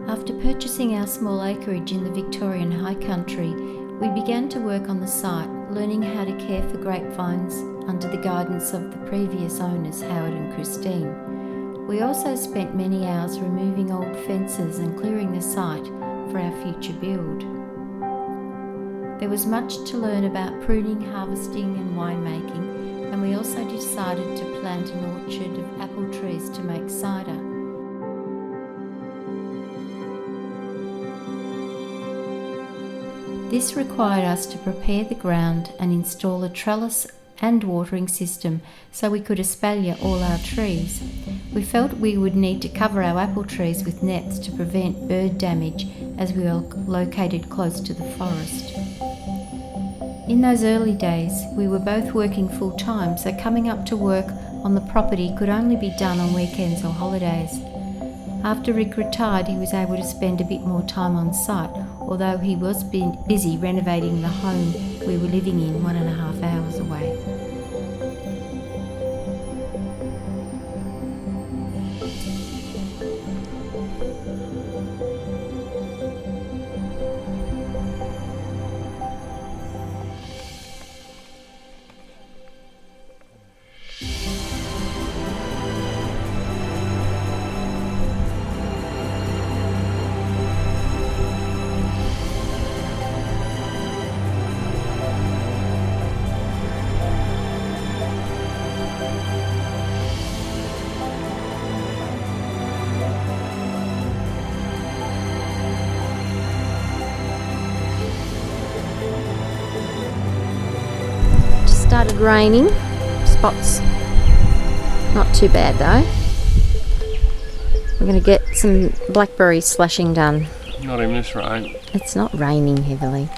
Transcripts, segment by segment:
After purchasing our small acreage in the Victorian High Country, we began to work on the site, learning how to care for grapevines under the guidance of the previous owners, Howard and Christine. We also spent many hours removing old fences and clearing the site for our future build. There was much to learn about pruning, harvesting and winemaking, and we also decided to plant an orchard of apple trees to make cider. This required us to prepare the ground and install a trellis and watering system so we could espalier all our trees. We felt we would need to cover our apple trees with nets to prevent bird damage as we were located close to the forest. In those early days, we were both working full-time, so coming up to work on the property could only be done on weekends or holidays. After Rick retired, he was able to spend a bit more time on site, although he was busy renovating the home we were living in 1.5 hours away. Started raining, spots, not too bad though. We're going to get some blackberry slashing done. Not in this rain. It's not raining heavily.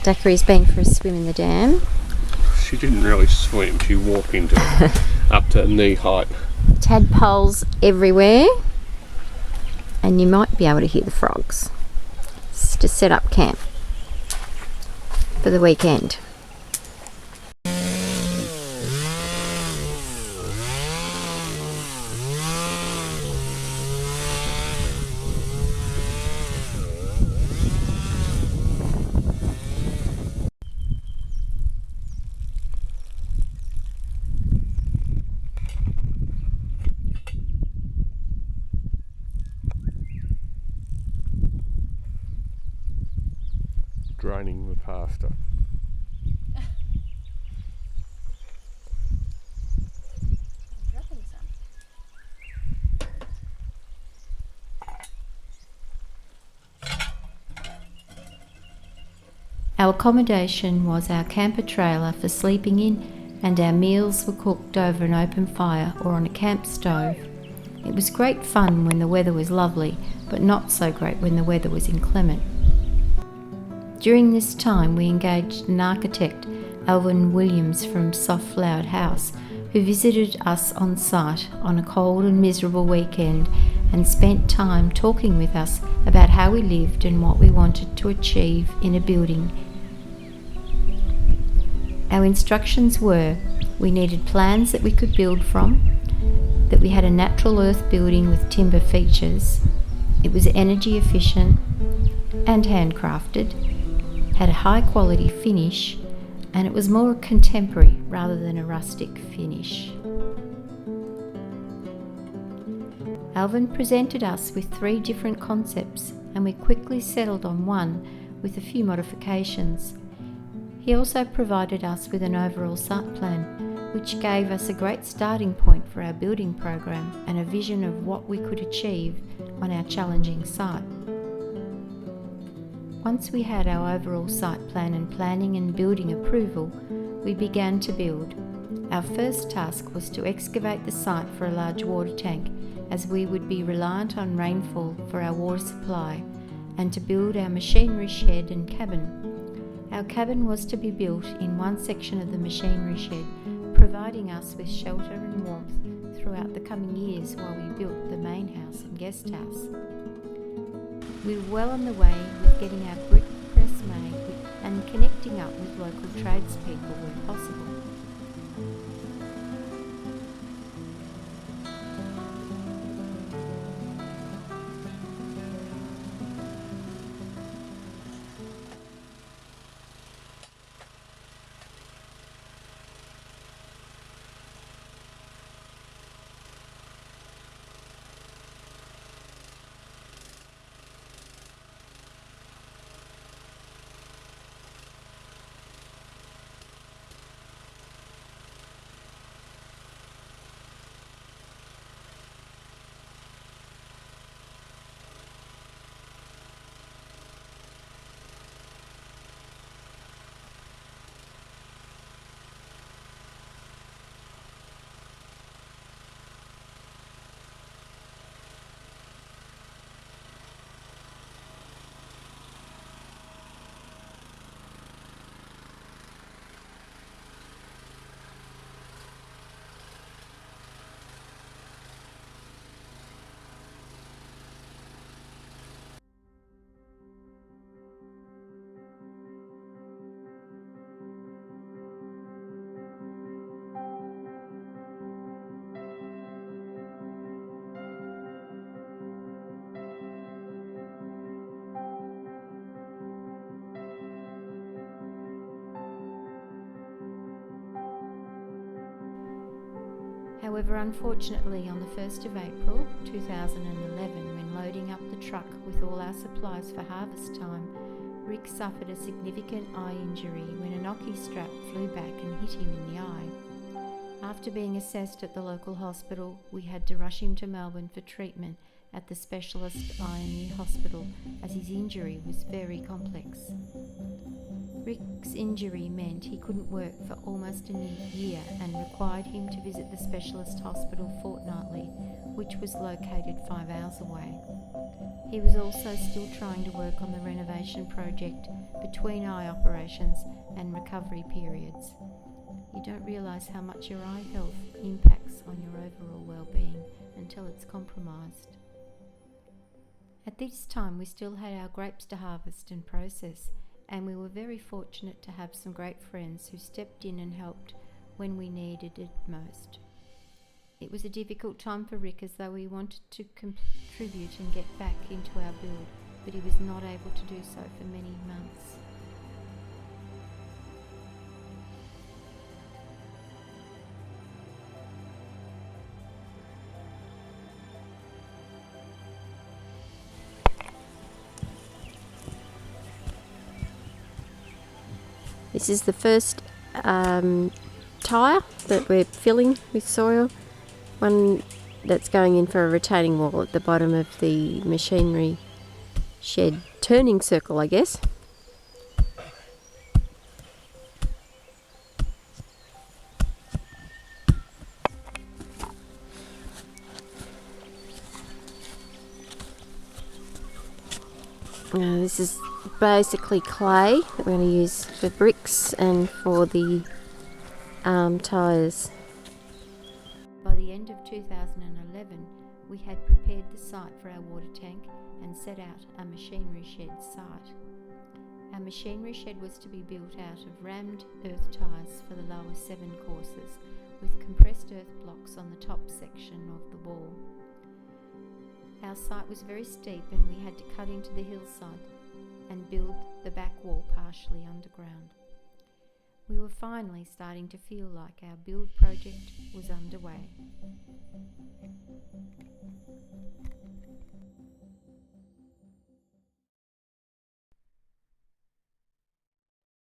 Daiquiri's been for a swim in the dam. She didn't really swim, she walked into it up to knee height. Tadpoles everywhere, and you might be able to hear the frogs. It's to set up camp for the weekend. Draining the pasture. Our accommodation was our camper trailer for sleeping in, and our meals were cooked over an open fire or on a camp stove. It was great fun when the weather was lovely, but not so great when the weather was inclement. During this time we engaged an architect, Alvin Williams from Soft Loud House, who visited us on site on a cold and miserable weekend and spent time talking with us about how we lived and what we wanted to achieve in a building. Our instructions were, we needed plans that we could build from, that we had a natural earth building with timber features, it was energy efficient and handcrafted, had a high quality finish, and it was more contemporary rather than a rustic finish. Alvin presented us with 3 different concepts, and we quickly settled on one with a few modifications. He also provided us with an overall site plan, which gave us a great starting point for our building program and a vision of what we could achieve on our challenging site. Once we had our overall site plan and planning and building approval, we began to build. Our first task was to excavate the site for a large water tank, as we would be reliant on rainfall for our water supply, and to build our machinery shed and cabin. Our cabin was to be built in one section of the machinery shed, providing us with shelter and warmth throughout the coming years while we built the main house and guest house. We were well on the way with getting our brick press made and connecting up with local tradespeople where possible. However, unfortunately, on the 1st of April 2011, when loading up the truck with all our supplies for harvest time, Rick suffered a significant eye injury when an ocky strap flew back and hit him in the eye. After being assessed at the local hospital, we had to rush him to Melbourne for treatment at the specialist eye and ear hospital, as his injury was very complex. Rick's injury meant he couldn't work for almost a year and required him to visit the specialist hospital fortnightly, which was located 5 hours away. He was also still trying to work on the renovation project between eye operations and recovery periods. You don't realise how much your eye health impacts on your overall well-being until it's compromised. At this time, we still had our grapes to harvest and process, and we were very fortunate to have some great friends who stepped in and helped when we needed it most. It was a difficult time for Rick, as though he wanted to contribute and get back into our build, but he was not able to do so for many months. This is the first tyre that we're filling with soil, one that's going in for a retaining wall at the bottom of the machinery shed turning circle, I guess. This is basically clay that we're going to use for bricks and for the tyres. By the end of 2011, we had prepared the site for our water tank and set out a machinery shed site. Our machinery shed was to be built out of rammed earth ties for the lower 7 courses, with compressed earth blocks on the top section of the wall. Our site was very steep and we had to cut into the hillside and build the back wall partially underground. We were finally starting to feel like our build project was underway.